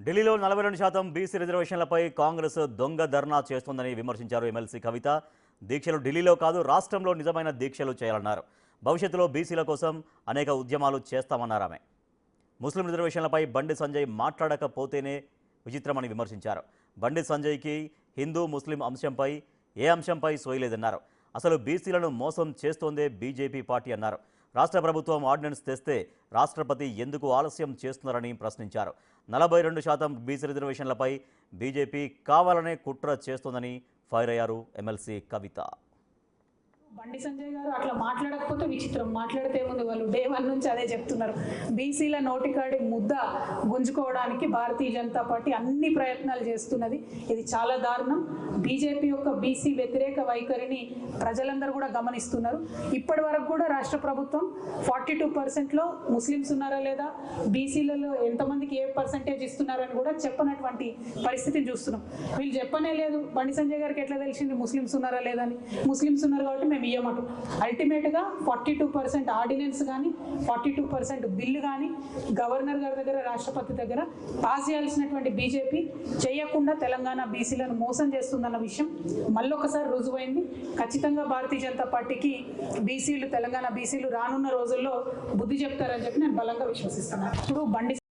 ఢిల్లీలో 42% బీసీ రిజర్వేషన్లపై కాంగ్రెస్ దొంగ ధర్నా చేస్తోందని విమర్శించారు ఎమ్మెల్సీ కవిత. దీక్షలు ఢిల్లీలో కాదు రాష్ట్రంలో నిజమైన దీక్షలు చేయాలన్నారు. భవిష్యత్తులో బీసీల కోసం అనేక ఉద్యమాలు చేస్తామన్నారు ఆమె. ముస్లిం రిజర్వేషన్లపై బండి సంజయ్ మాట్లాడకపోతేనే విచిత్రమని విమర్శించారు. బండి సంజయ్కి హిందూ ముస్లిం అంశంపై ఏ అంశంపై సోయలేదన్నారు. అసలు బీసీలను మోసం చేస్తోందే బీజేపీ పార్టీ అన్నారు. రాష్ట్ర ప్రభుత్వం ఆర్డినెన్స్ తెస్తే రాష్ట్రపతి ఎందుకు ఆలస్యం చేస్తున్నారని ప్రశ్నించారు. 42% బీసీ రిజర్వేషన్లపై బీజేపీ కావాలనే కుట్ర చేస్తోందని ఫైర్ అయ్యారు ఎమ్మెల్సీ కవిత. బండి సంజయ్ గారు అట్లా మాట్లాడకపోతే విచిత్రం. మాట్లాడితే ముందు వాళ్ళు డే 1 నుంచి అదే చెప్తున్నారు. బీసీల నోటికాడి ముద్ద గుంజుకోవడానికి భారతీయ జనతా పార్టీ అన్ని ప్రయత్నాలు చేస్తున్నది. ఇది చాలా దారుణం. బీజేపీ యొక్క బీసీ వ్యతిరేక వైఖరిని ప్రజలందరూ కూడా గమనిస్తున్నారు. ఇప్పటి వరకు కూడా రాష్ట్ర ప్రభుత్వం 42%లో ముస్లిమ్స్ ఉన్నారా లేదా, బీసీలలో ఎంతమందికి ఏ పర్సంటేజ్ ఇస్తున్నారని కూడా చెప్పనటువంటి పరిస్థితిని చూస్తున్నాం. వీళ్ళు చెప్పనే లేదు. బండి సంజయ్ గారికి ఎట్లా తెలిసింది ముస్లిమ్స్ ఉన్నారా లేదా అని? ముస్లిమ్స్ ఉన్నారు కాబట్టి మేము ఇయ్యమటు. అల్టిమేట్గా 42% ఆర్డినెన్స్ కానీ 42% బిల్లు కానీ గవర్నర్ గారి దగ్గర రాష్ట్రపతి దగ్గర పాస్ చేయాల్సినటువంటి బీజేపీ చేయకుండా తెలంగాణ బీసీలను మోసం చేస్తుందన్న విషయం మళ్ళొకసారి రుజువైంది. ఖచ్చితంగా భారతీయ జనతా పార్టీకి తెలంగాణ బీసీలు రానున్న రోజుల్లో బుద్ధి చెప్తారని చెప్పి నేను బలంగా విశ్వసిస్తున్నాను. ఇప్పుడు బండి